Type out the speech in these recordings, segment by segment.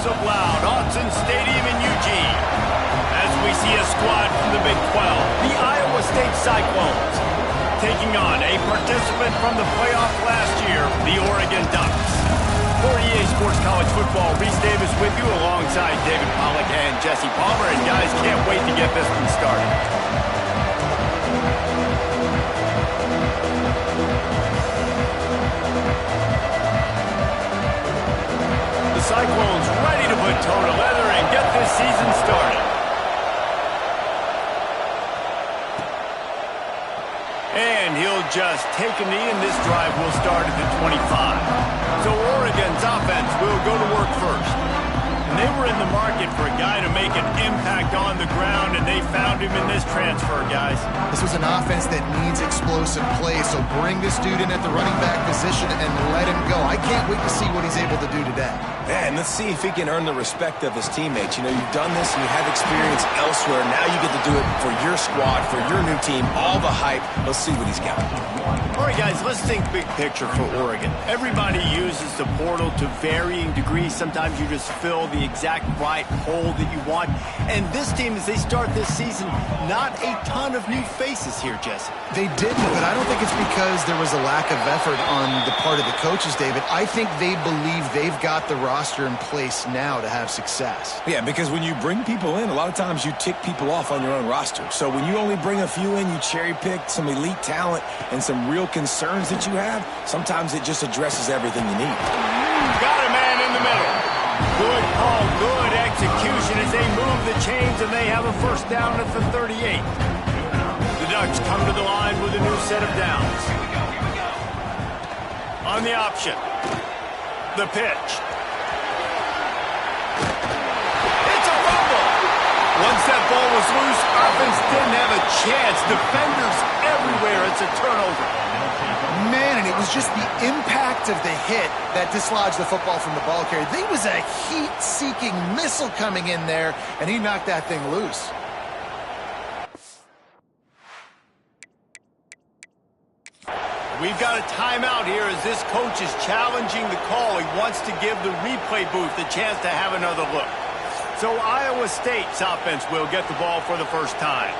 of loud. Autzen Stadium in Eugene. As we see a squad from the Big 12, the Iowa State Cyclones, taking on a participant from the playoff last year, the Oregon Ducks. For EA Sports College Football, Reese Davis with you alongside David Pollack and Jesse Palmer. And guys, can't wait to get this one started. The Cyclones ready to put toe to leather and get this season started. And he'll just take a knee, and this drive will start at the 25. So Oregon's offense will go to work first. And they were in the market for a guy to make an impact on the ground, and they found him in this transfer, guys. This was an offense that needs explosive plays, so bring this dude in at the running back position and let him go. I can't wait to see what he's able to do today. And let's see if he can earn the respect of his teammates. You know, you've done this and you have experience elsewhere. Now you get to do it for your squad, for your new team, all the hype. Let's see what he's got. All right, guys, let's think big picture for Oregon. Everybody uses the portal to varying degrees. Sometimes you just fill the exact right hole that you want. And this team, as they start this season, not a ton of new faces here, Jesse. They didn't, but I don't think it's because there was a lack of effort on the part of the coaches, David. I think they believe they've got the roster in place now to have success. Yeah, because when you bring people in, a lot of times you tick people off on your own roster. So when you only bring a few in, you cherry pick some elite talent and some real concerns that you have, sometimes it just addresses everything you need. Got a man in the middle. Good call, good execution as they move the chains, and they have a first down at the 38. The Ducks come to the line with a new set of downs. On the option, the pitch. It's a fumble. Once that ball was loose, offense didn't have a chance. Defenders everywhere. It's a turnover. Man, and it was just the impact of the hit that dislodged the football from the ball carrier. There was a heat-seeking missile coming in there, and he knocked that thing loose. We've got a timeout here as this coach is challenging the call. He wants to give the replay booth a chance to have another look. So Iowa State's offense will get the ball for the first time.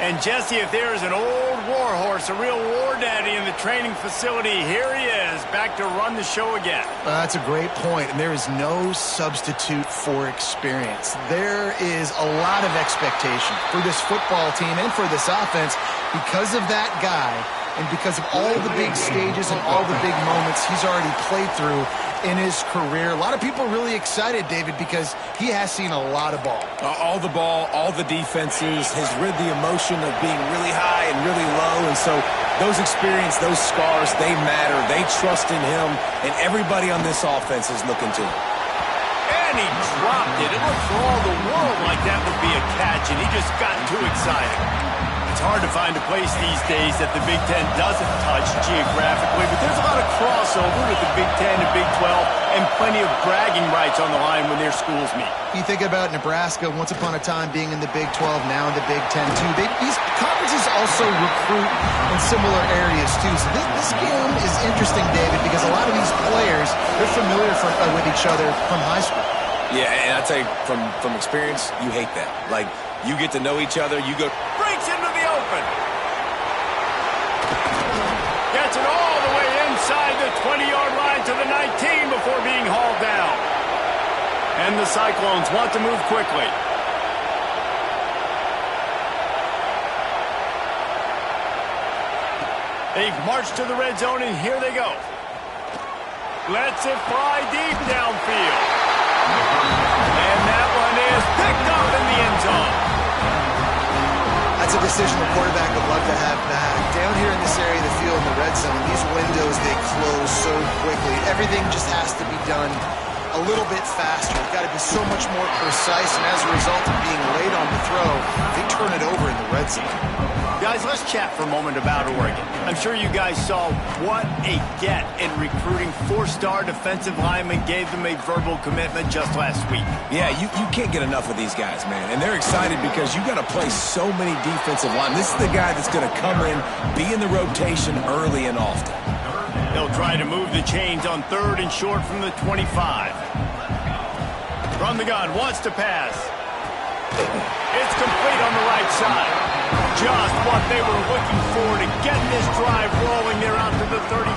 And Jesse, if there is an old war horse, a real war daddy in the training facility, here he is, back to run the show again. That's a great point, and there is no substitute for experience. There is a lot of expectation for this football team and for this offense because of that guy and because of all the big stages and all the big moments he's already played through in his career. A lot of people are really excited, David, because he has seen a lot of ball. All the ball, all the defenses, has rid the emotion of being really high and really low. And so those experience, those scars, they matter. They trust in him, and everybody on this offense is looking to him. And he dropped it. It looked for all the world like that would be a catch, and he just got too excited. It's hard to find a place these days that the Big Ten doesn't touch geographically, but there's a lot of crossover with the Big Ten and Big 12 and plenty of bragging rights on the line when their schools meet. You think about Nebraska, once upon a time being in the Big 12, now in the Big Ten too. These conferences also recruit in similar areas too. So this game is interesting, David, because a lot of these players, they're familiar with each other from high school. Yeah, and I tell you, from experience, you hate that. Like, you get to know each other, you go... Breaks into the open. Gets it all the way inside the 20-yard line to the 19 before being hauled down. And the Cyclones want to move quickly. They march to the red zone, and here they go. Lets it fly deep downfield. And that one is picked up in the end zone. That's a decision the quarterback would love to have back. Down here in this area of the field in the red zone, these windows, they close so quickly. Everything just has to be done a little bit faster. It's got to be so much more precise, and as a result of being late on the throw, they turn it over in the red zone. Guys, let's chat for a moment about Oregon. I'm sure you guys saw what a get in recruiting. Four-star defensive linemen gave them a verbal commitment just last week. Yeah, you can't get enough of these guys, man. And they're excited because you got to play so many defensive linemen. This is the guy that's going to come in, be in the rotation early and often. They'll try to move the chains on third and short from the 25. From the gun, wants to pass. It's complete on the right side. Just what they were looking for to get this drive rolling there out to the 35.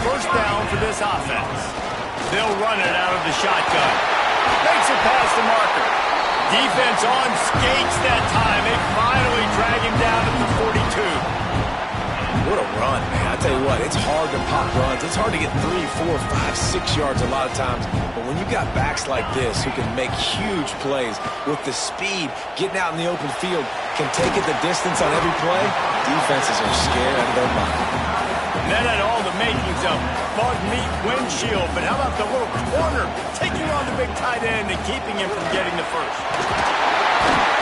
First down for this offense. They'll run it out of the shotgun. Makes it past the marker. Defense on skates that time. They finally drag him down at the 42. What a run, man. I tell you what, it's hard to pop runs. It's hard to get 3, 4, 5, 6 yards a lot of times. But when you got backs like this who can make huge plays with the speed, getting out in the open field, can take it the distance on every play, defenses are scared out of their mind. That had all the makings of bug meat windshield, but how about the little corner taking on the big tight end and keeping him from getting the first?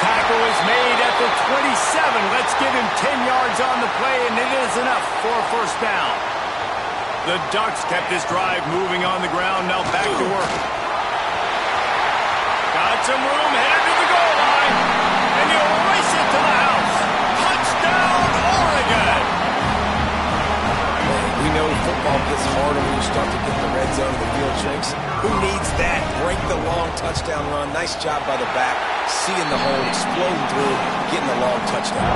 Tackle is made at the 27. Let's give him 10 yards on the play, and it is enough for a first down. The Ducks kept this drive moving on the ground. Now back to work. Got some room, headed to the goal line, and he'll race it to the house. Touchdown, Oregon! We know football gets harder when you start to get the red zone and the field shrinks. Who needs that? Break the long touchdown run. Nice job by the back. Seeing the hole, exploding through, getting the long touchdown.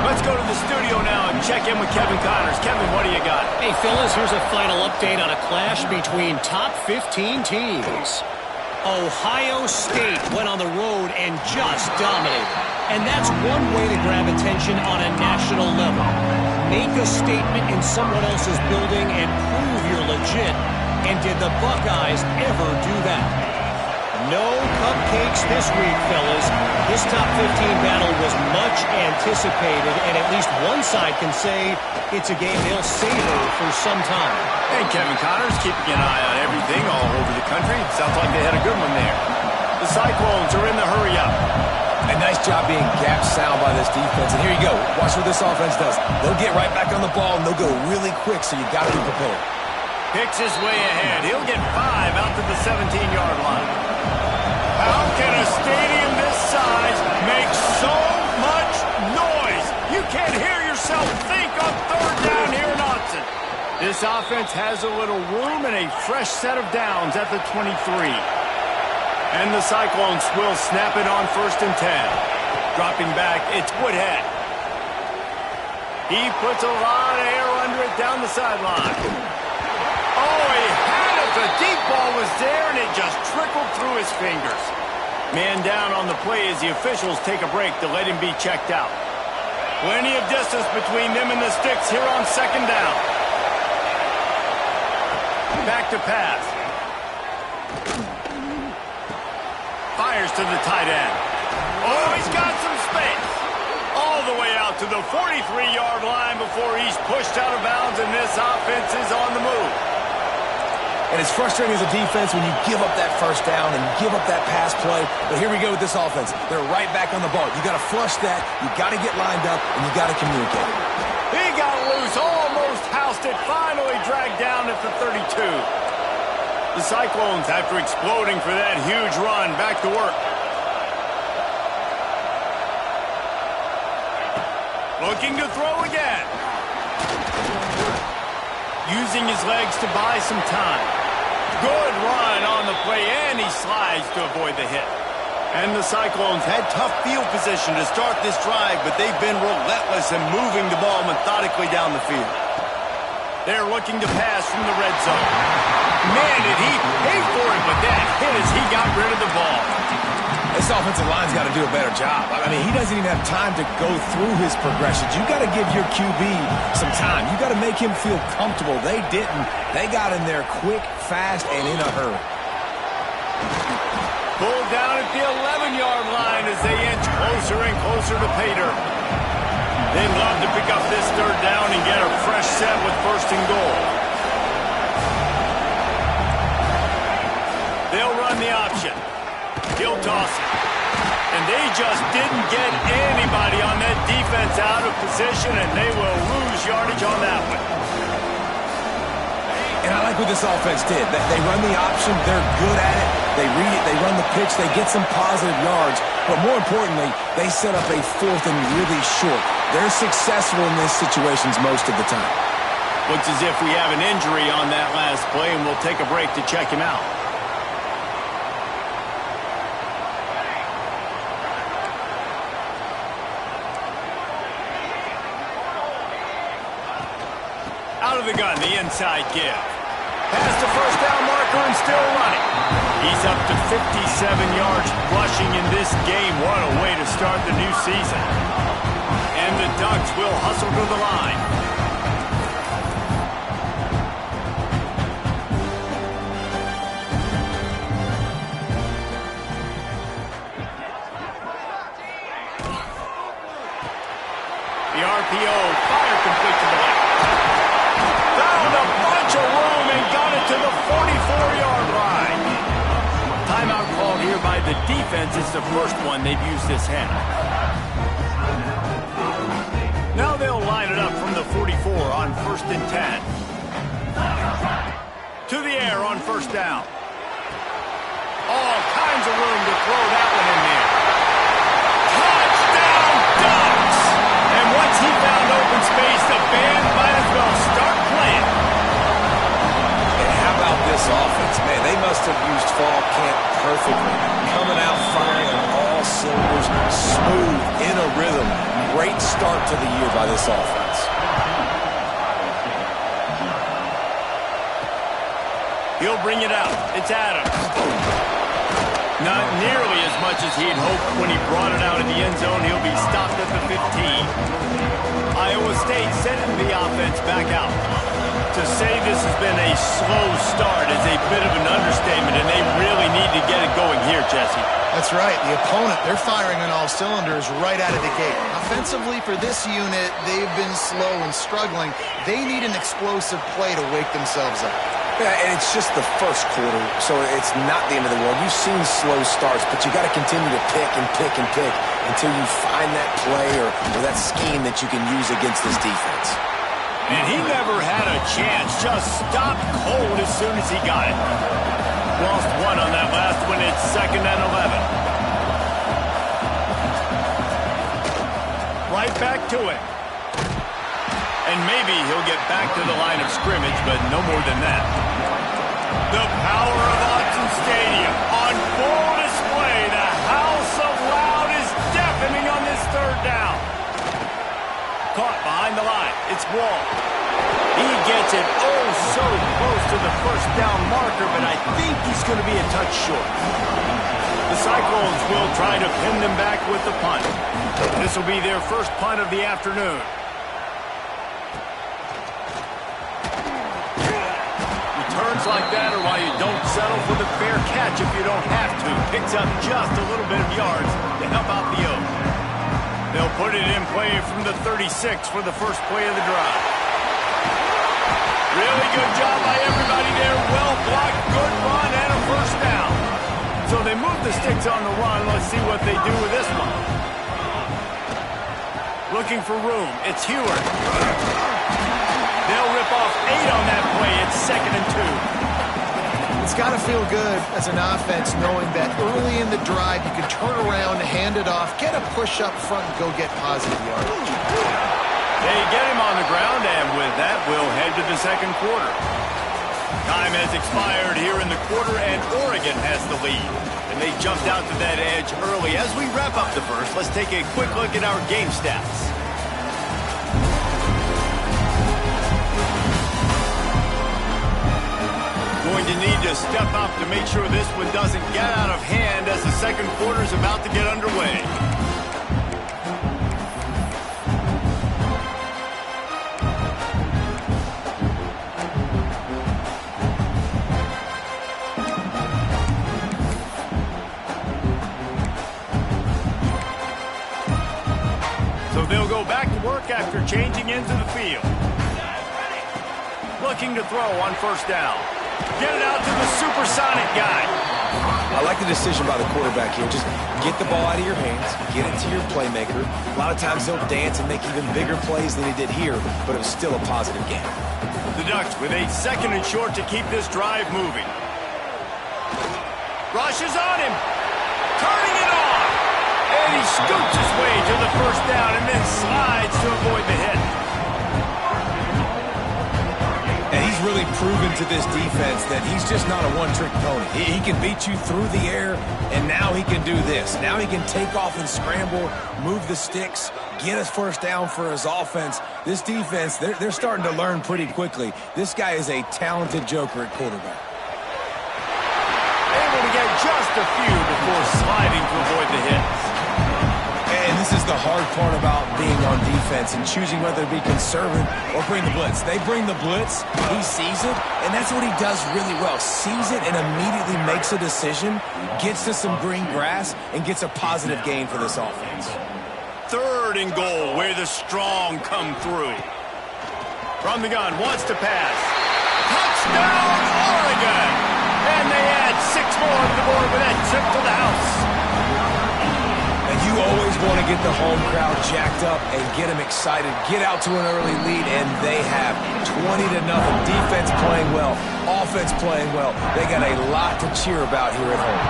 Let's go to the studio now and check in with Kevin Connors. Kevin, what do you got? Hey, Phyllis, here's a final update on a clash between top 15 teams. Ohio State went on the road and just dominated. And that's one way to grab attention on a national level. Make a statement in someone else's building and prove you're legit. And did the Buckeyes ever do that? No cupcakes this week, fellas. This top 15 battle was much anticipated, and at least one side can say it's a game they'll savor for some time. Hey, Kevin Connors, keeping an eye on everything all over the country. Sounds like they had a good one there. The Cyclones are in the hurry-up. A nice job being gap sound by this defense. And here you go. Watch what this offense does. They'll get right back on the ball, and they'll go really quick, so you got to be prepared. Picks his way ahead. He'll get 5 out to the 17-yard line. How can a stadium this size make so much noise? You can't hear yourself think on third down here in Austin. This offense has a little room and a fresh set of downs at the 23. And the Cyclones will snap it on 1st and 10. Dropping back, it's Woodhead. He puts a lot of air under it down the sideline. Oh, he had it. The deep ball was there, and it just trickled through his fingers. Man down on the play as the officials take a break to let him be checked out. Plenty of distance between them and the sticks here on 2nd down. Back to pass. Fires to the tight end. Oh, he's got some space. All the way out to the 43-yard line before he's pushed out of bounds, and this offense is on the move. And it's frustrating as a defense when you give up that first down and give up that pass play. But here we go with this offense. They're right back on the ball. You got to flush that. You got to get lined up, and you got to communicate. He got loose, almost housed it, finally dragged down at the 32. The Cyclones, after exploding for that huge run, back to work. Looking to throw again. Using his legs to buy some time. Good run on the play, and he slides to avoid the hit. And the Cyclones had tough field position to start this drive, but they've been relentless in moving the ball methodically down the field. They're looking to pass from the red zone. Man, did he pay for it, but that hit as he got rid of the ball. This offensive line's got to do a better job. I mean, he doesn't even have time to go through his progressions. You got to give your QB some time. You got to make him feel comfortable. They didn't. They got in there quick, fast, and in a hurry. Pulled down at the 11-yard line as they inch closer and closer to pay dirt. They'd love to pick up this 3rd down and get a fresh set with 1st and goal. They'll run the option. He'll toss it. And they just didn't get anybody on that defense out of position, and they will lose yardage on that one. And I like what this offense did. They run the option. They're good at it. They read it. They run the pitch. They get some positive yards. But more importantly, they set up a 4th and really short. They're successful in these situations most of the time. Looks as if we have an injury on that last play, and we'll take a break to check him out. Out of the gun, the inside give. Past the first down marker and still running. He's up to 57 yards rushing in this game. What a way to start the new season. And the Ducks will hustle to the line. The RPO, fire complete to the left. Found a bunch of room and got it to the 44-yard line. Timeout called here by the defense. It's the first one they've used this half. Now they'll line it up from the 44 on 1st and 10. To the air on 1st down. All kinds of room to throw that one in there. Touchdown, Ducks! And once he found open space, the band might as well start playing. And how about this offense? Man, they must have used fall camp perfectly. Coming out firing on all cylinders, smooth, in a rhythm. Great start to the year by this offense. He'll bring it out. It's Adams. Not nearly as much as he'd hoped when he brought it out in the end zone. He'll be stopped at the 15. Iowa State sending the offense back out. To say this has been a slow start is a bit of an understatement, and they really need to get it going here, Jesse. That's right. The opponent, they're firing on all cylinders right out of the gate. Offensively, for this unit, they've been slow and struggling. They need an explosive play to wake themselves up. Yeah, and it's just the first quarter, so it's not the end of the world. You've seen slow starts, but you got to continue to pick and pick and pick until you find that play or that scheme that you can use against this defense. And he never had a chance. Just stopped cold as soon as he got it. Lost one on that last one. It's 2nd and 11. Right back to it. And maybe he'll get back to the line of scrimmage, but no more than that. The power of Autzen Stadium on full display. The house of loud is deafening on this 3rd down. Caught behind the line. It's Wall. He gets it oh so close to the 1st down marker, but I think he's going to be a touch short. The Cyclones will try to pin them back with the punt. This will be their first punt of the afternoon. Returns like that are why you don't settle for the fair catch if you don't have to. Picks up just a little bit of yards to help out the Oak. They'll put it in play from the 36 for the first play of the drive. Really good job by everybody there. Well blocked, good run, and a 1st down. So they move the sticks on the run. Let's see what they do with this one. Looking for room. It's Heward. They'll rip off 8 on that play. It's 2nd and 2. It's got to feel good as an offense knowing that early in the drive you can turn around, hand it off, get a push up front, and go get positive yardage. They get him on the ground, and with that, we'll head to the 2nd quarter. Time has expired here in the quarter, and Oregon has the lead. And they jumped out to that edge early. As we wrap up the first, let's take a quick look at our game stats. Going to need to step up to make sure this one doesn't get out of hand as the 2nd quarter is about to get underway. So they'll go back to work after changing into the field. Looking to throw on 1st down. Get it out to the supersonic guy. I like the decision by the quarterback here. Just get the ball out of your hands, get it to your playmaker. A lot of times they'll dance and make even bigger plays than he did here, but it was still a positive game. The Ducks with a 2nd and short to keep this drive moving. Rushes on him. Turning it on. And he scoots his way to the 1st down and then slides to avoid the hit. And he's really proven to this defense that he's just not a one-trick pony. He can beat you through the air, and now he can do this. Now he can take off and scramble, move the sticks, get us first down for his offense. This defense, they're starting to learn pretty quickly. This guy is a talented joker at quarterback. Able to get just a few before sliding to avoid the hits. And this is the hard part about being on defense and choosing whether to be conservative or bring the blitz. They bring the blitz, he sees it, and that's what he does really well. Sees it and immediately makes a decision, gets to some green grass, and gets a positive gain for this offense. 3rd and goal, where the strong come through. From the gun, wants to pass. Touchdown, Oregon! And they add 6 more to the board with that trip to the house. And you always want to get the home crowd jacked up and get them excited, get out to an early lead, and they have 20-0. Defense playing well, offense playing well. They got a lot to cheer about here at home.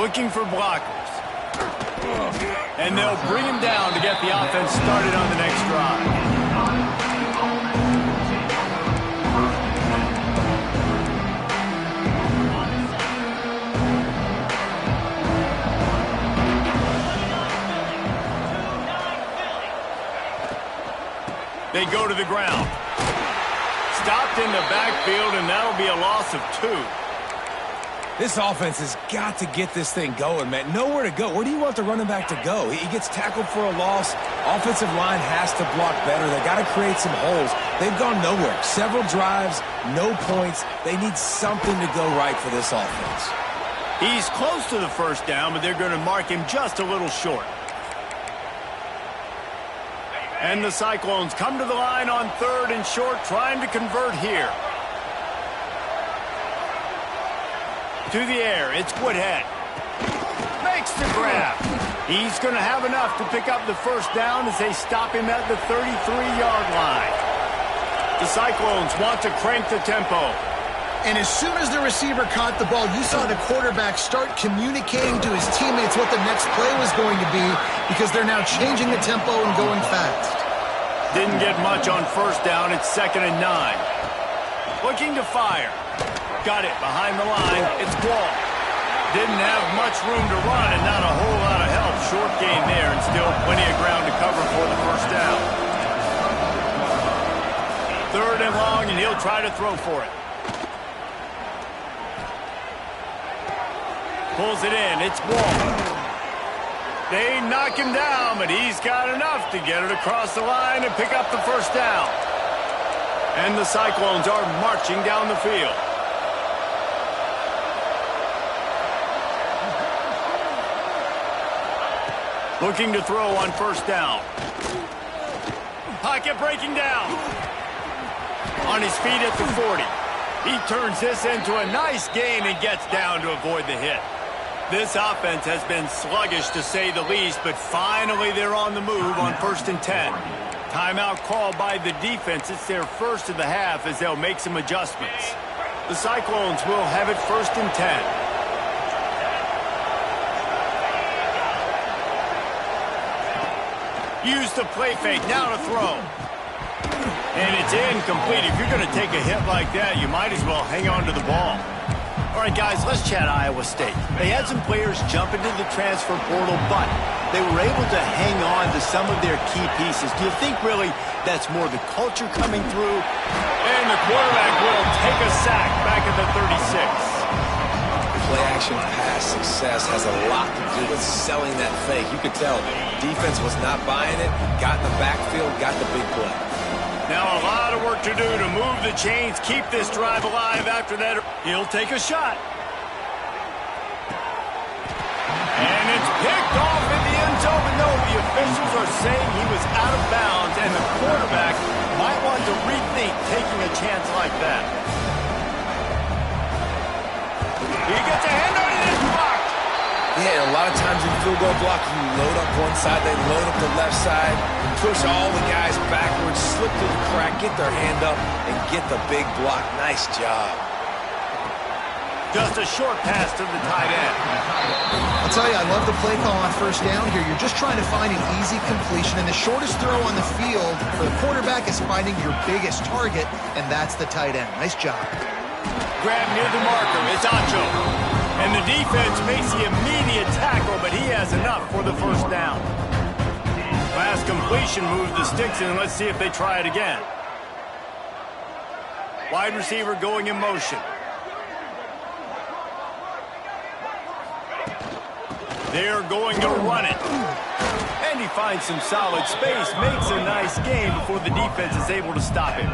Looking for blockers. And they'll bring him down to get the offense started on the next drive. They go to the ground. Stopped in the backfield, and that'll be a loss of 2. This offense has got to get this thing going, man. Nowhere to go. Where do you want the running back to go? He gets tackled for a loss. Offensive line has to block better. They got to create some holes. They've gone nowhere. Several drives, no points. They need something to go right for this offense. He's close to the first down, but they're going to mark him just a little short. And the Cyclones come to the line on 3rd and short, trying to convert here. To the air, it's Woodhead. Makes the grab. He's going to have enough to pick up the first down as they stop him at the 33-yard line. The Cyclones want to crank the tempo. And as soon as the receiver caught the ball, you saw the quarterback start communicating to his teammates what the next play was going to be, because they're now changing the tempo and going fast. Didn't get much on first down. It's 2nd and 9. Looking to fire. Got it behind the line. It's Wall. Didn't have much room to run and not a whole lot of help. Short gain there and still plenty of ground to cover for the first down. 3rd and long, and he'll try to throw for it. Pulls it in. It's Wall. They knock him down, but he's got enough to get it across the line and pick up the first down. And the Cyclones are marching down the field. Looking to throw on first down. Pocket breaking down. On his feet at the 40. He turns this into a nice gain and gets down to avoid the hit. This offense has been sluggish to say the least, but finally they're on the move on 1st and 10. Timeout called by the defense. It's their first of the half as they'll make some adjustments. The Cyclones will have it 1st and 10. Use the play fake, now to throw. And it's incomplete. If you're going to take a hit like that, you might as well hang on to the ball. All right, guys, let's chat Iowa State. They had some players jump into the transfer portal, but they were able to hang on to some of their key pieces. Do you think really that's more the culture coming through? And the quarterback will take a sack back at the 36. Play-action pass success has a lot to do with selling that fake. You could tell defense was not buying it, got in the backfield, got the big play. Now a lot of work to do to move the chains, keep this drive alive after that. He'll take a shot. And it's picked off in the end zone, but no, the officials are saying he was out of bounds, and the quarterback might want to rethink taking a chance like that. He gets a hand on it and it's blocked. Yeah, a lot of times in field goal block, you load up one side, they load up the left side, push all the guys backwards, slip through the crack, get their hand up, and get the big block. Nice job. Just a short pass to the tight end. I'll tell you, I love the play call on first down here. You're just trying to find an easy completion, and the shortest throw on the field for the quarterback is finding your biggest target, and that's the tight end. Nice job. Grab near the marker. It's Acho. And the defense makes the immediate tackle, but he has enough for the first down. Last completion moved the sticks in. Let's see if they try it again. Wide receiver going in motion. They're going to run it. And he finds some solid space, makes a nice gain before the defense is able to stop him.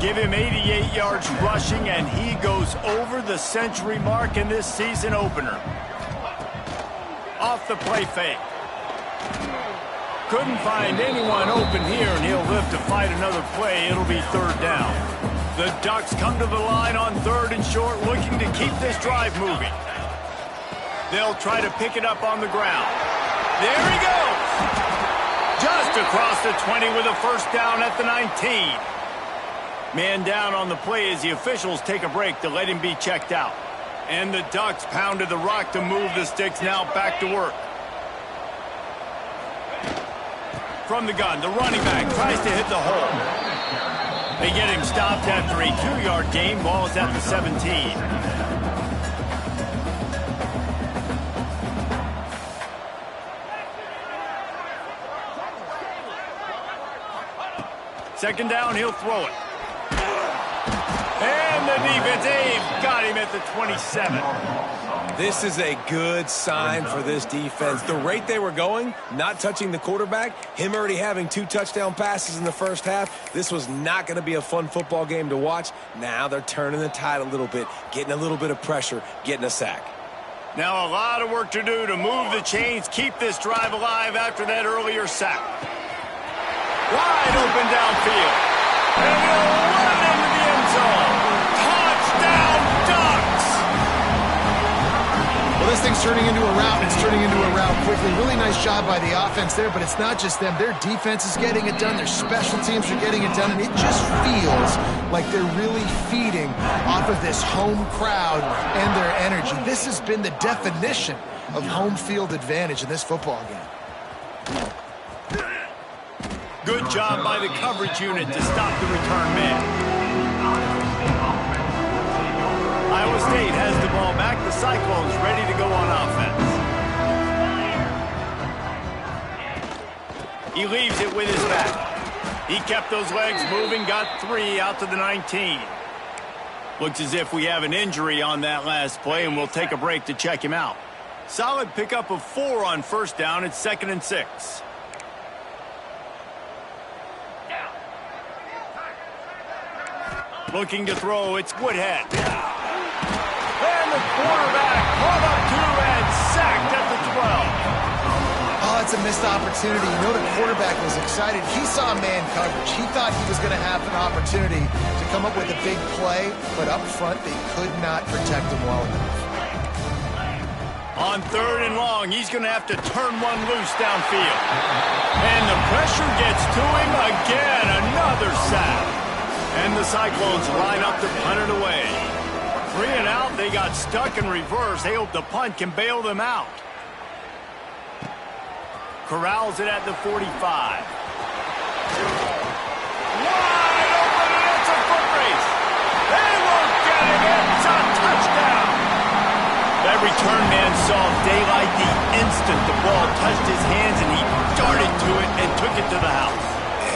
Give him 88 yards rushing, and he goes over the century mark in this season opener. Off the play fake. Couldn't find anyone open here, and he'll live to fight another play. It'll be third down. The Ducks come to the line on third and short, looking to keep this drive moving. They'll try to pick it up on the ground. There he goes! Just across the 20 with a first down at the 19. Man down on the play as the officials take a break to let him be checked out. And the Ducks pounded the rock to move the sticks, now back to work. From the gun, the running back tries to hit the hole. They get him stopped after a 2-yard gain. Ball is at the 17. Second down, he'll throw it. And the defense, they've got him at the 27. This is a good sign for this defense. The rate they were going, not touching the quarterback, him already having 2 touchdown passes in the first half, this was not going to be a fun football game to watch. Now they're turning the tide a little bit, getting a little bit of pressure, getting a sack. Now a lot of work to do to move the chains, keep this drive alive after that earlier sack. Wide open downfield. And he'll run into the end zone. Touchdown, Ducks! Well, this thing's turning into a rout, and it's turning into a rout quickly. Really nice job by the offense there, but it's not just them. Their defense is getting it done. Their special teams are getting it done, and it just feels like they're really feeding off of this home crowd and their energy. This has been the definition of home field advantage in this football game. Good job by the coverage unit to stop the return man. Iowa State has the ball back. The Cyclones ready to go on offense. He leaves it with his back. He kept those legs moving, got 3 out to the 19. Looks as if we have an injury on that last play, and we'll take a break to check him out. Solid pickup of 4 on first down. It's 2nd and 6. Looking to throw, it's Woodhead. And the quarterback caught up to and sacked at the 12. Oh, it's a missed opportunity. You know the quarterback was excited. He saw man coverage. He thought he was going to have an opportunity to come up with a big play, but up front they could not protect him well enough. On 3rd and long, he's going to have to turn one loose downfield. And the pressure gets to him again. Another sack. And the Cyclones line up to punt it away. 3 and out, they got stuck in reverse. They hope the punt can bail them out. Corrals it at the 45. Wide open, and it's a foot race. They won't get it. It's a touchdown. That return man saw daylight the instant the ball touched his hands, and he darted to it and took it to the house.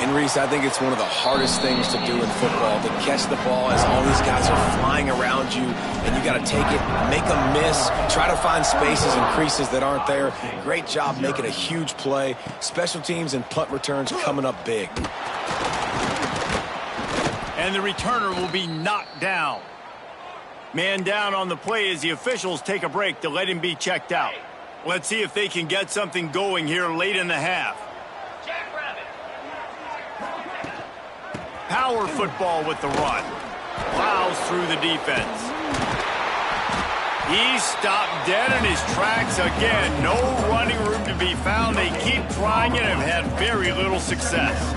And Reese, I think it's one of the hardest things to do in football, to catch the ball as all these guys are flying around you, and you got to take it, make them miss, try to find spaces and creases that aren't there. Great job making a huge play. Special teams and punt returns coming up big. And the returner will be knocked down. Man down on the play as the officials take a break to let him be checked out. Let's see if they can get something going here late in the half. Power football with the run. Plows through the defense. He's stopped dead in his tracks again. No running room to be found. They keep trying it and have had very little success.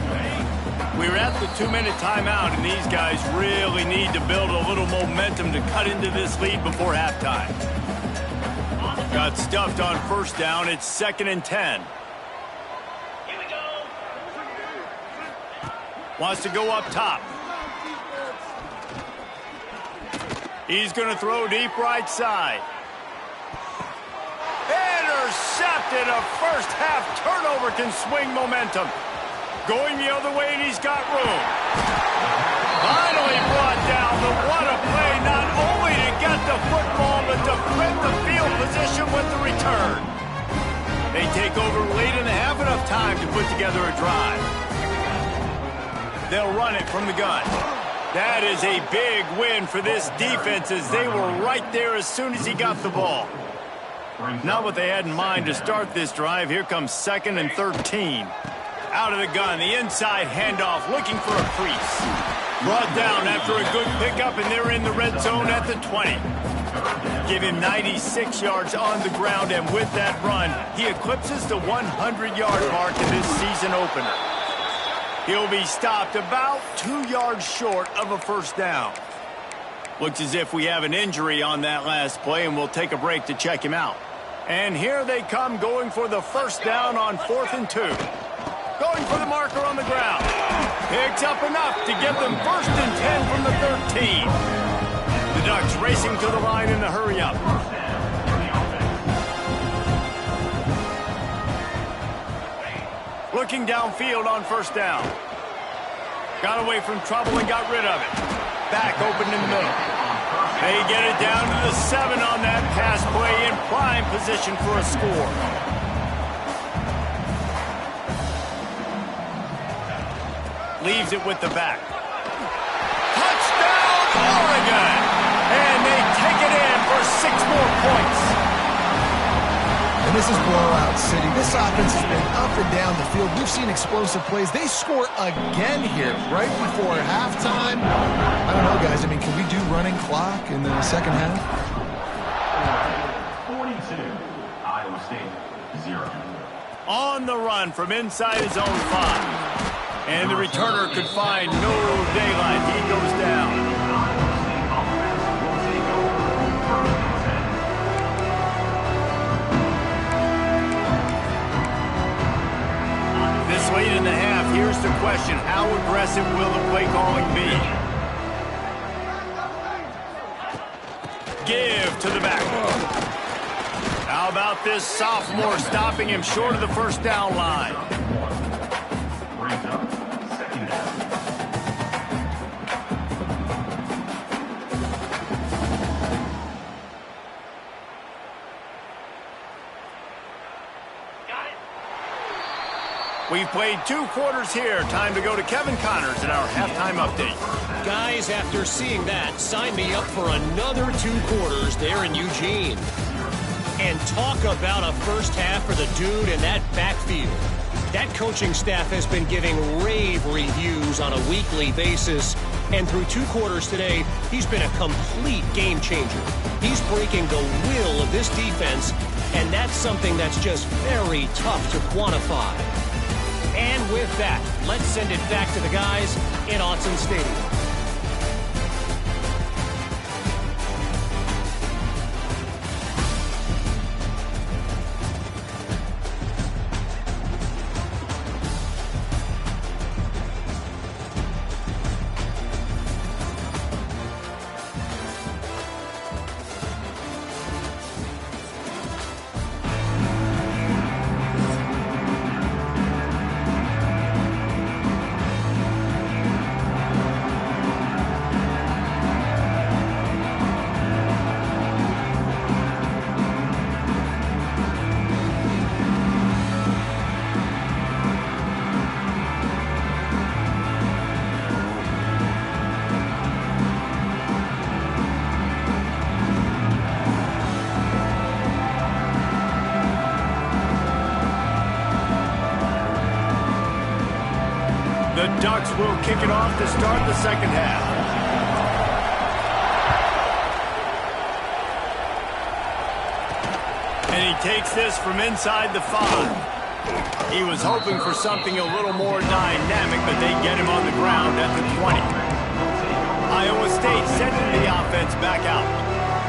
We're at the 2-minute timeout, and these guys really need to build a little momentum to cut into this lead before halftime. Got stuffed on first down. It's 2nd and 10. Here we go. Wants to go up top. He's going to throw deep right side. Intercepted. A first-half turnover can swing momentum. Going the other way, and he's got room. Finally brought down. What a play, not only to get the football, but to flip the field position with the return. They take over late in the half, enough time to put together a drive. They'll run it from the gun. That is a big win for this defense, as they were right there as soon as he got the ball. Not what they had in mind to start this drive. Here comes 2nd and 13. Out of the gun, the inside handoff, looking for a crease. Brought down after a good pickup, and they're in the red zone at the 20. Give him 96 yards on the ground, and with that run, he eclipses the 100-yard mark in this season opener. He'll be stopped about 2 yards short of a first down. Looks as if we have an injury on that last play, and we'll take a break to check him out. And here they come, going for the first down on 4th and 2. Going for the marker on the ground. Picks up enough to give them 1st and 10 from the 13. The Ducks racing to the line in the hurry-up. Looking downfield on first down. Got away from trouble and got rid of it. Back open in the middle. They get it down to the 7 on that pass play, in prime position for a score. Leaves it with the back. Touchdown, Oregon! And they take it in for 6 more points. And this is blowout city. This offense has been up and down the field. We've seen explosive plays. They score again here right before halftime. I don't know, guys. I mean, can we do running clock in the second half? 42, Iowa State, 0. On the run from inside his own 5. And the returner could find no daylight. He goes down. This late in the half, here's the question. How aggressive will the play calling be? Give to the back. How about this sophomore stopping him short of the first down line? We've played 2 quarters here. Time to go to Kevin Connors in our halftime update. Guys, after seeing that, sign me up for another 2 quarters there in Eugene. And talk about a first half for the dude in that backfield. That coaching staff has been giving rave reviews on a weekly basis. And through 2 quarters today, he's been a complete game changer. He's breaking the will of this defense, and that's something that's just very tough to quantify. And with that, let's send it back to the guys in Autzen Stadium. The Ducks will kick it off to start the second half. And he takes this from inside the 5. He was hoping for something a little more dynamic, but they get him on the ground at the 20. Iowa State sending the offense back out.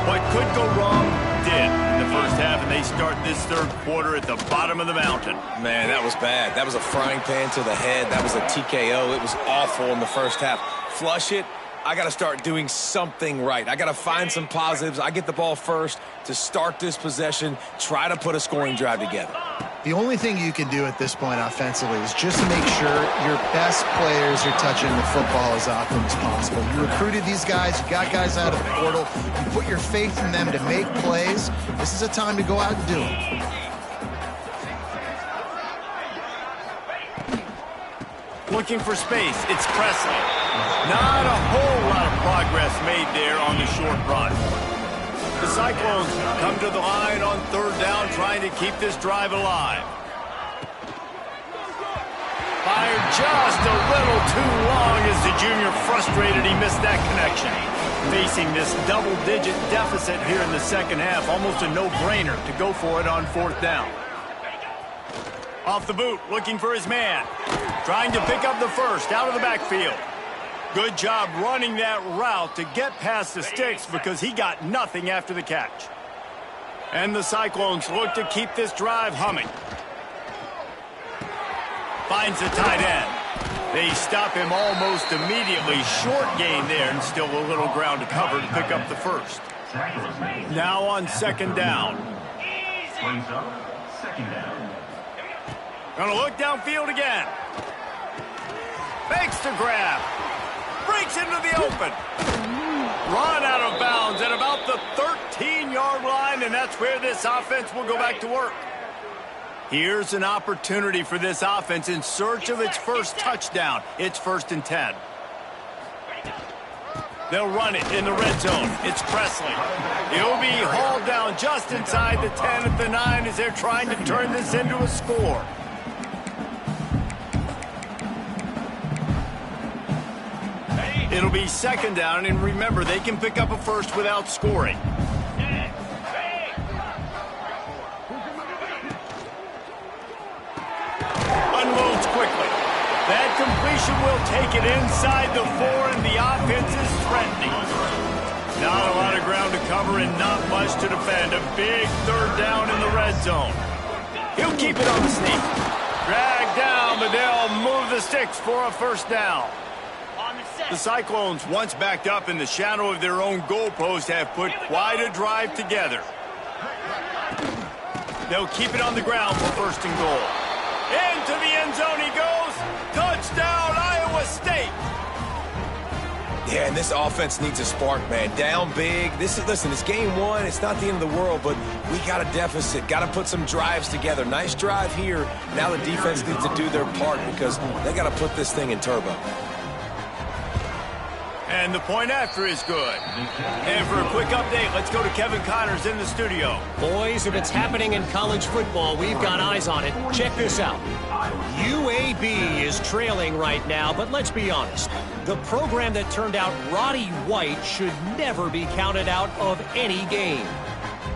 What could go wrong did in the first half, and they start this third quarter at the bottom of the mountain. Man, that was bad. That was a frying pan to the head. That was a TKO. It was awful in the first half. Flush it. I got to start doing something right. I got to find some positives. I get the ball first to start this possession, try to put a scoring drive together. The only thing you can do at this point offensively is just make sure your best players are touching the football as often as possible. You recruited these guys, you got guys out of the portal, you put your faith in them to make plays. This is a time to go out and do it. Looking for space, it's Presley. Not a whole lot of progress made there on the short run. The Cyclones come to the line on third down, trying to keep this drive alive. Fired just a little too long as the junior frustrated he missed that connection. Facing this double-digit deficit here in the second half, almost a no-brainer to go for it on fourth down. Off the boot, looking for his man. Trying to pick up the first out of the backfield. Good job running that route to get past the sticks because he got nothing after the catch. And the Cyclones look to keep this drive humming. Finds the tight end. They stop him almost immediately. Short gain there and still a little ground to cover to pick up the first. Now on second down. Second down. Gonna look downfield again. Fakes the grab. Breaks into the open. Run out of bounds at about the 13-yard line, and that's where this offense will go back to work. Here's an opportunity for this offense in search of its first touchdown. It's 1st and 10. They'll run it in the red zone. It's Presley. He'll be hauled down just inside the 10 at the 9 as they're trying to turn this into a score. It'll be second down, and remember, they can pick up a first without scoring. Unloads quickly. That completion will take it inside the 4, and the offense is threatening. Not a lot of ground to cover and not much to defend. A big third down in the red zone. He'll keep it on the sneak. Dragged down, but they'll move the sticks for a first down. The Cyclones, once backed up in the shadow of their own goalpost, have put quite a drive together. They'll keep it on the ground for 1st and goal. Into the end zone he goes. Touchdown, Iowa State. Yeah, and this offense needs a spark, man. Down big. Listen, it's game 1. It's not the end of the world, but we got a deficit. Got to put some drives together. Nice drive here. Now the defense needs to do their part because they got to put this thing in turbo. And the point after is good. And for a quick update, let's go to Kevin Connors in the studio. Boys, if it's happening in college football, we've got eyes on it. Check this out. UAB is trailing right now, but let's be honest. The program that turned out Roddy White should never be counted out of any game.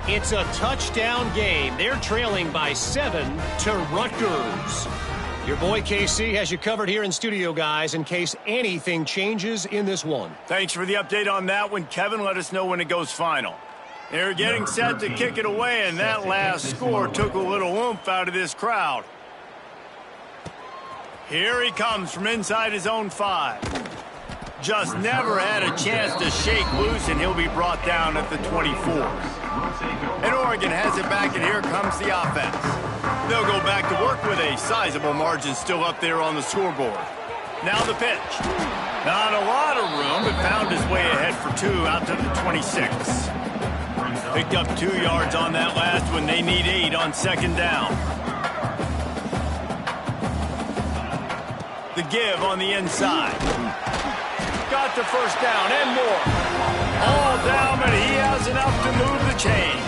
It's a touchdown game. They're trailing by 7 to Rutgers. Your boy KC has you covered here in studio, guys, in case anything changes in this one. Thanks for the update on that one, Kevin. Let us know when it goes final. They're getting set to kick it away, and that last score took a little oomph out of this crowd. Here he comes from inside his own 5. Just never had a chance to shake loose, and he'll be brought down at the 24. And Oregon has it back, and here comes the offense. They'll go back to work with a sizable margin still up there on the scoreboard. Now the pitch. Not a lot of room, but found his way ahead for 2 out to the 26. Picked up 2 yards on that last one. They need 8 on second down. The give on the inside. Got the first down and more. All down, but he has enough to move the chains.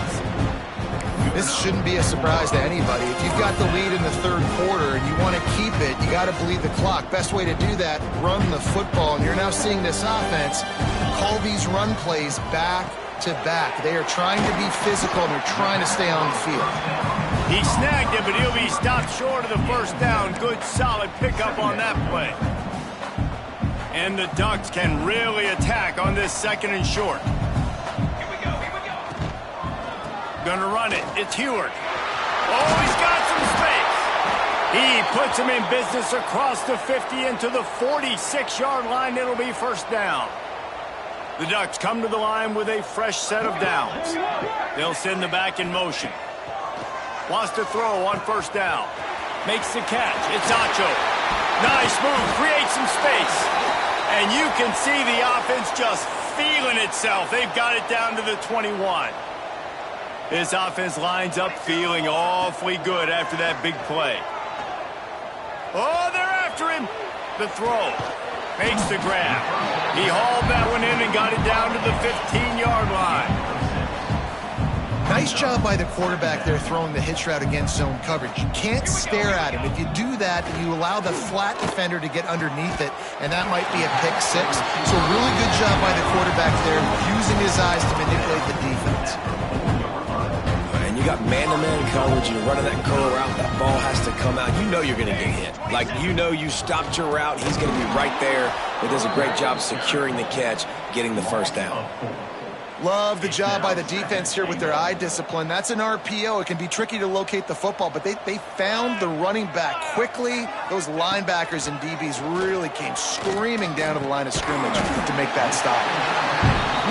This shouldn't be a surprise to anybody. If you've got the lead in the third quarter and you want to keep it, you got to bleed the clock. Best way to do that, run the football. And you're now seeing this offense call these run plays back to back. They are trying to be physical, and they're trying to stay on the field. He snagged it, but he'll be stopped short of the first down. Good, solid pickup on that play. And the Ducks can really attack on this 2nd and short. Here we go. Gonna run it. It's Heward. Oh, he's got some space. He puts him in business across the 50 into the 46-yard line. It'll be first down. The Ducks come to the line with a fresh set of downs. They'll send the back in motion. Wants to throw on first down. Makes the catch. It's Acho. Nice move. Creates some space. And you can see the offense just feeling itself. They've got it down to the 21. This offense lines up feeling awfully good after that big play. Oh, they're after him. The throw. Makes the grab. He hauled that one in and got it down to the 15-yard line. Nice job by the quarterback there throwing the hitch route against zone coverage. You can't stare at him. If you do that, you allow the flat defender to get underneath it, and that might be a pick 6. So really good job by the quarterback there, using his eyes to manipulate the defense. And you got man-to-man coverage, you're running that curl route, that ball has to come out. You know you're going to get hit. Like, you know you stopped your route, he's going to be right there. He does a great job securing the catch, getting the first down. Love the job by the defense here with their eye discipline. That's an RPO. It can be tricky to locate the football, but they found the running back quickly. Those linebackers and DBs really came screaming down to the line of scrimmage to make that stop.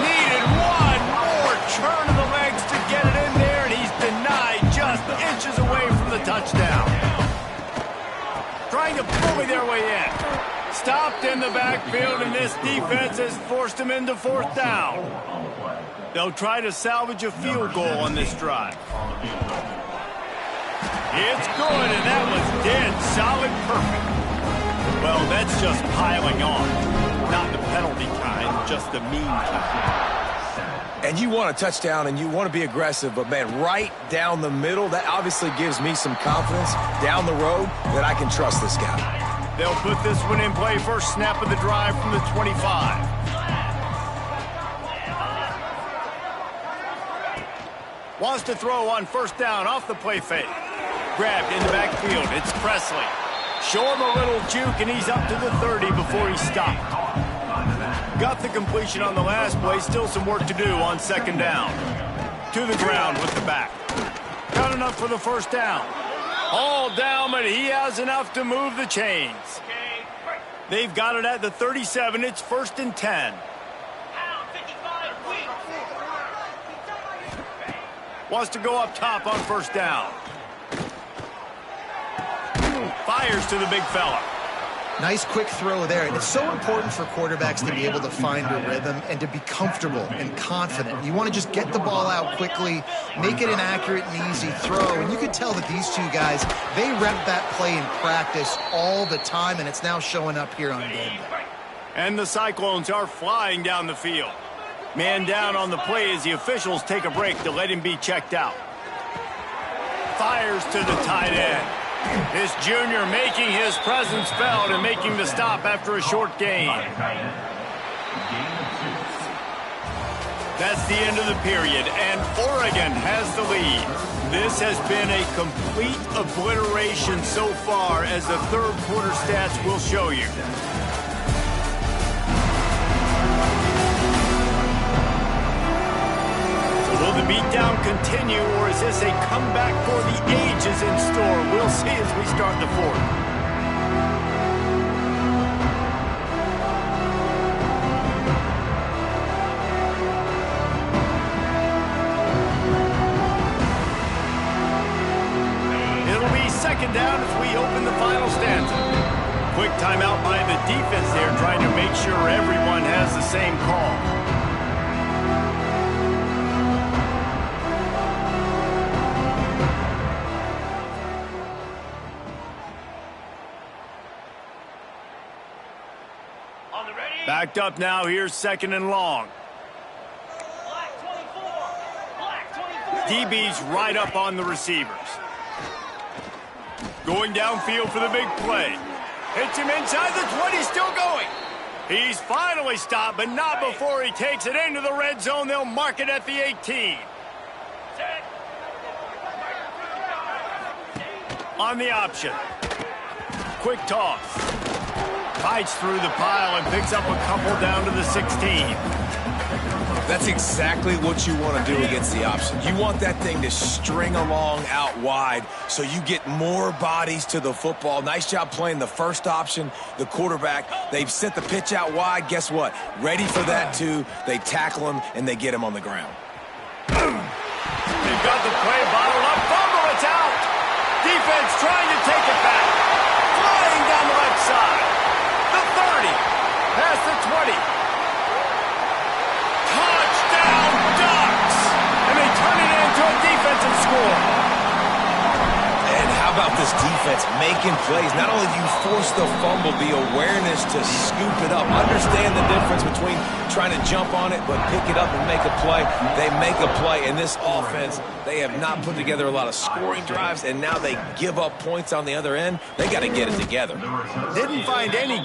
Needed one more turn of the legs to get it in there, and he's denied just inches away from the touchdown. Trying to bully their way in. Stopped in the backfield, and this defense has forced him into 4th down. They'll try to salvage a field goal on this drive. It's good, and that was dead solid perfect. Well, that's just piling on. Not the penalty kind, just the mean kind. And you want a touchdown, and you want to be aggressive, but, man, right down the middle, that obviously gives me some confidence down the road that I can trust this guy. They'll put this one in play first snap of the drive from the 25. Wants to throw on first down off the play fake. Grabbed in the backfield. It's Presley. Show him a little juke, and he's up to the 30 before he stopped. Got the completion on the last play. Still some work to do on 2nd down. To the ground with the back. Got enough for the first down. All down, but he has enough to move the chains. They've got it at the 37. It's 1st and 10. Wants to go up top on first down. Fires to the big fella. Nice quick throw there. And it's so important for quarterbacks to be able to find a rhythm and to be comfortable and confident. You want to just get the ball out quickly, make it an accurate and easy throw. And you can tell that these two guys, they rep that play in practice all the time, and it's now showing up here on game day. And the Cyclones are flying down the field. Man down on the play as the officials take a break to let him be checked out. Fires to the tight end. This junior making his presence felt and making the stop after a short gain. That's the end of the period, and Oregon has the lead. This has been a complete obliteration so far, as the 3rd quarter stats will show you. Will the beatdown continue, or is this a comeback for the ages in store? We'll see as we start the 4th. It'll be 2nd down as we open the final stanza. Quick timeout by the defense there, trying to make sure everyone has the same call. Backed up now. Here's 2nd and long. DB's right up on the receivers. Going downfield for the big play. Hits him inside the 20, still going. He's finally stopped, but not before he takes it into the red zone. They'll mark it at the 18. On the option. Quick toss. Fights through the pile and picks up a couple down to the 16. That's exactly what you want to do against the option. You want that thing to string along out wide so you get more bodies to the football. Nice job playing the first option, the quarterback. They've sent the pitch out wide. Guess what? Ready for that, too. They tackle him, and they get him on the ground. They've got the play bottled up. Fumble, it's out. Defense trying to take it back. Flying down the left side. The 30. Past the 20. Touchdown Ducks! And they turn it into a defensive score. And how about this defense making plays? Not only do you force the fumble, the awareness to scoop it up. Understand the difference between trying to jump on it but pick it up and make a play. They make a play. In this offense, they have not put together a lot of scoring drives, and now they give up points on the other end. They got to get it together. Didn't find any...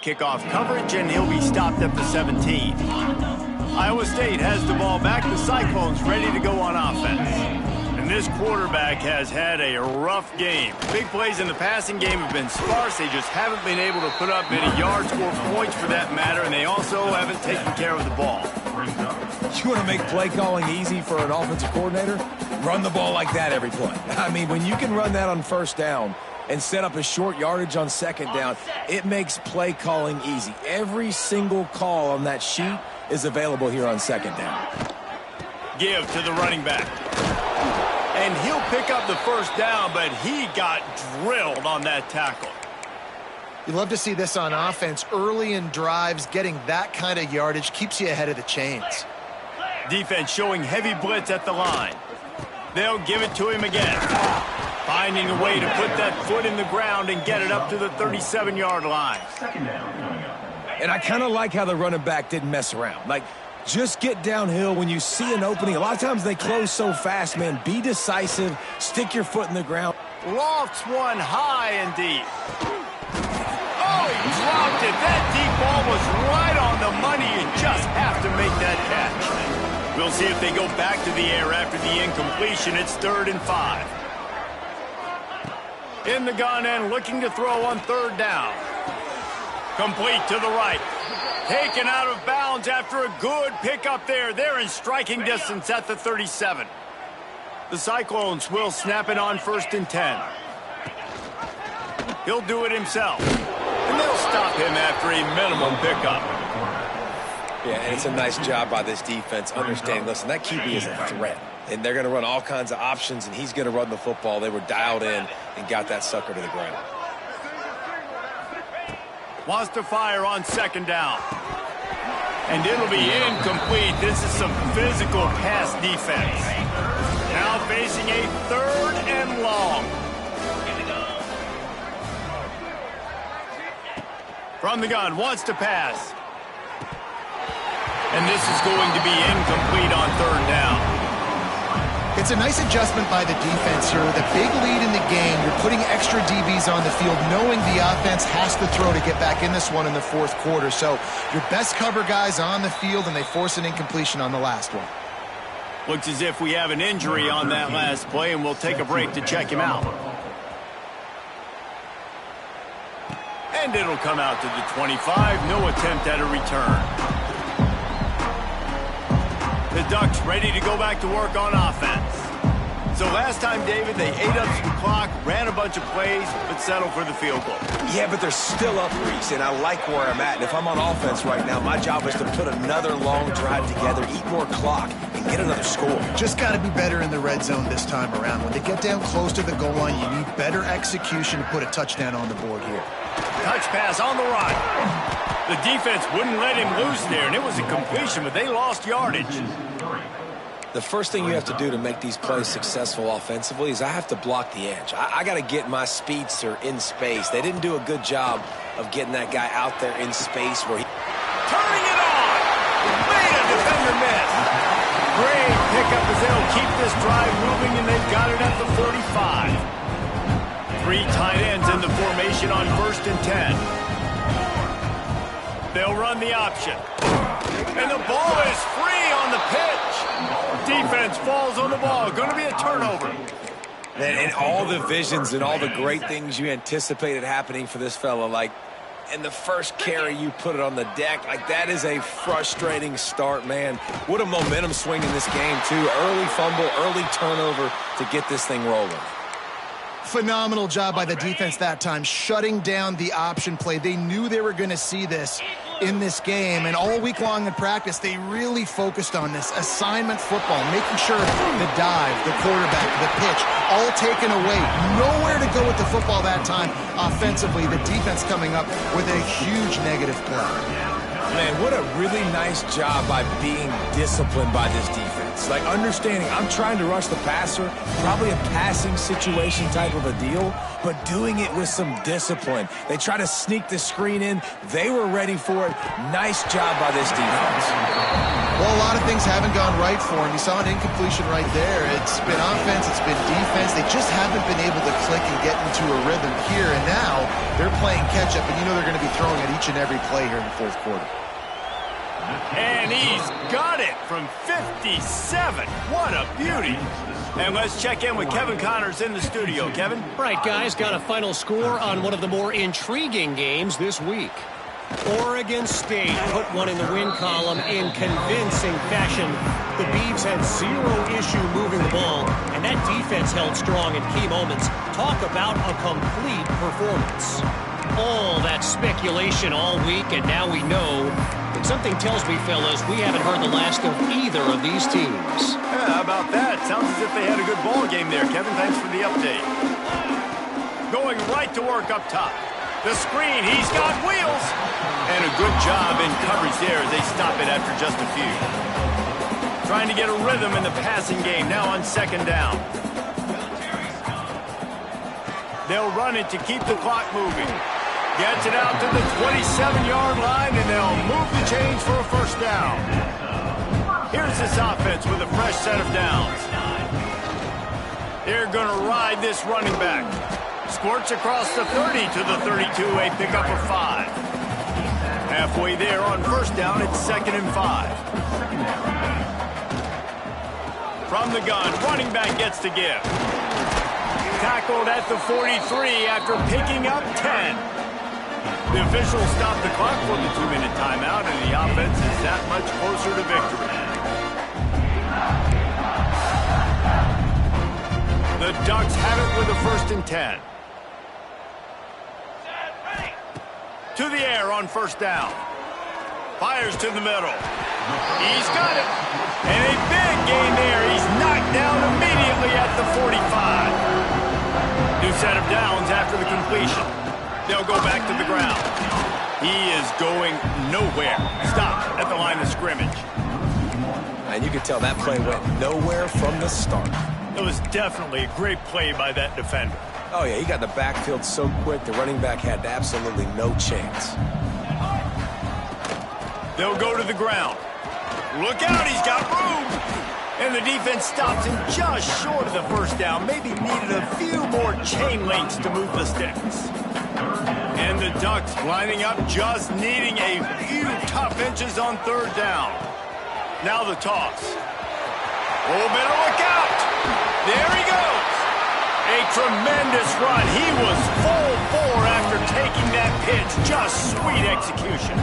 kickoff coverage, and he'll be stopped at the 17. Iowa State has the ball back. The Cyclones ready to go on offense. And this quarterback has had a rough game. Big plays in the passing game have been sparse. They just haven't been able to put up many yards or points for that matter, and they also haven't taken care of the ball. You want to make play calling easy for an offensive coordinator? Run the ball like that every play. I mean, when you can run that on first down and set up a short yardage on second down, it makes play calling easy. Every single call on that sheet is available here on second down. Give to the running back. And he'll pick up the first down, but he got drilled on that tackle. You love to see this on offense. Early in drives, getting that kind of yardage keeps you ahead of the chains. Defense showing heavy blitz at the line. They'll give it to him again. Finding a way to put that foot in the ground and get it up to the 37-yard line. And I kind of like how the running back didn't mess around. Like, just get downhill when you see an opening. A lot of times they close so fast, man. Be decisive. Stick your foot in the ground. Lofts one high and deep. Oh, he dropped it. That deep ball was right on the money. You just have to make that catch. We'll see if they go back to the air after the incompletion. It's 3rd and 5. In the gun and looking to throw on 3rd down. Complete to the right. Taken out of bounds after a good pickup there. They're in striking distance at the 37. The Cyclones will snap it on 1st and 10. He'll do it himself. And they'll stop him after a minimum pickup. Yeah, and it's a nice job by this defense understanding, listen, that QB is a threat. And they're going to run all kinds of options, and he's going to run the football. They were dialed in and got that sucker to the ground. Wants to fire on 2nd down. And it'll be incomplete. This is some physical pass defense. Now facing a 3rd and long. From the gun, wants to pass. And this is going to be incomplete on 3rd down. It's a nice adjustment by the defense here. With a big lead in the game, you're putting extra DBs on the field, knowing the offense has to throw to get back in this one in the 4th quarter. So your best cover guys on the field, and they force an incompletion on the last one. Looks as if we have an injury on that last play, and we'll take a break to check him out. And it'll come out to the 25. No attempt at a return. The Ducks ready to go back to work on offense. So last time, David, they ate up some clock, ran a bunch of plays, but settled for the field goal. Yeah, but they're still up, Reese, and I like where I'm at. And if I'm on offense right now, my job is to put another long drive together, eat more clock, and get another score. Just got to be better in the red zone this time around. When they get down close to the goal line, you need better execution to put a touchdown on the board here. Touch pass on the run. The defense wouldn't let him loose there, and it was a completion, but they lost yardage. The first thing you have to do to make these plays successful offensively is I have to block the edge. I got to get my speedster in space. They didn't do a good job of getting that guy out there in space where he... Turning it on! Made a defender miss. Great pickup as they'll keep this drive moving, and they've got it at the 45. 3 tight ends in the formation on 1st and 10. They'll run the option. And the ball is free on the pitch. Defense falls on the ball. Going to be a turnover. And all the visions and all the great things you anticipated happening for this fella, like in the first carry you put it on the deck, like that is a frustrating start, man. What a momentum swing in this game, too. Early fumble, early turnover to get this thing rolling. Phenomenal job by the defense that time, shutting down the option play. They knew they were going to see this in this game, and all week long in practice, they really focused on this assignment football, making sure the dive, the quarterback, the pitch, all taken away. Nowhere to go with the football that time offensively. The defense coming up with a huge negative play. Man, what a really nice job by being disciplined by this defense. Like understanding I'm trying to rush the passer, probably a passing situation type of a deal, but doing it with some discipline. They try to sneak the screen in. They were ready for it. Nice job by this defense. Well, a lot of things haven't gone right for him. You saw an incompletion right there. It's been offense, it's been defense. They just haven't been able to click and get into a rhythm here. And now they're playing catch-up, and you know they're going to be throwing at each and every play here in the fourth quarter. And he's got it from 57. What a beauty. And let's check in with Kevin Connors in the studio. Kevin? Right, guys, got a final score on one of the more intriguing games this week. Oregon State put one in the win column in convincing fashion. The Beavs had zero issue moving the ball, and that defense held strong in key moments. Talk about a complete performance. All that speculation all week, and now we know. And something tells me, fellas, we haven't heard the last of either of these teams. Yeah, how about that? Sounds as if they had a good ball game there, Kevin. Thanks for the update. Going right to work up top. The screen, he's got wheels. And a good job in coverage there as they stop it after just a few. Trying to get a rhythm in the passing game, now on second down. They'll run it to keep the clock moving. Gets it out to the 27-yard line, and they'll move the chains for a first down. Here's this offense with a fresh set of downs. They're going to ride this running back. Squirts across the 30 to the 32, a pickup of 5. Halfway there on first down, it's 2nd and 5. From the gun, running back gets to give. Tackled at the 43 after picking up 10. The officials stopped the clock for the 2-minute timeout, and the offense is that much closer to victory. The Ducks have it with a 1st and 10. To the air on first down. Fires to the middle. He's got it. And a big gain there. He's knocked down immediately at the 45. New set of downs after the completion. They'll go back to the ground. He is going nowhere. Stopped at the line of scrimmage. And you could tell that play went nowhere from the start. It was definitely a great play by that defender. Oh, yeah, he got the backfield so quick, the running back had absolutely no chance. They'll go to the ground. Look out, he's got room. And the defense stops him just short of the first down. Maybe needed a few more chain links to move the sticks. And the Ducks lining up, just needing a few tough inches on third down. Now the toss. Oh, better look out. There he goes. A tremendous run. He was full bore after taking that pitch. Just sweet execution.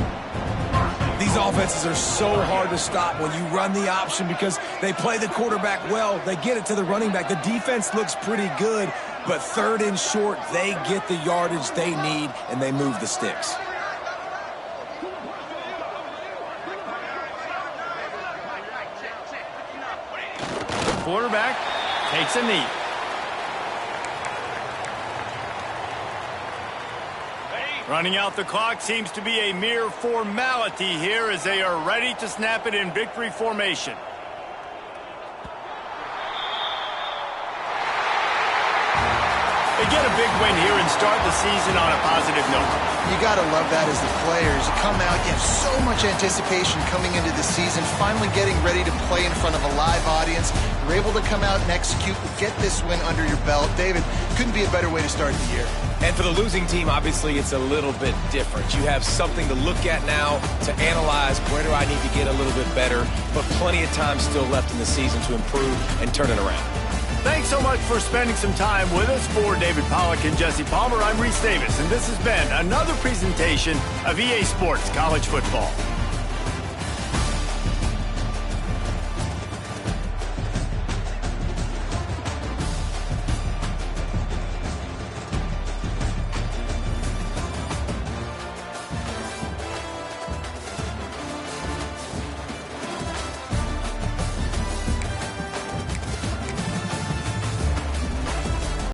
These offenses are so hard to stop when you run the option because they play the quarterback well. They get it to the running back. The defense looks pretty good, but 3rd and short, they get the yardage they need, and they move the sticks. The quarterback takes a knee. Running out the clock seems to be a mere formality here as they are ready to snap it in victory formation. They get a big win here and start the season on a positive note. You got to love that as the players. You come out, you have so much anticipation coming into the season, finally getting ready to play in front of a live audience. You're able to come out and execute, get this win under your belt. David, couldn't be a better way to start the year. And for the losing team, obviously, it's a little bit different. You have something to look at now to analyze where do I need to get a little bit better, but plenty of time still left in the season to improve and turn it around. Thanks so much for spending some time with us. For David Pollack and Jesse Palmer, I'm Reese Davis, and this has been another presentation of EA Sports College Football.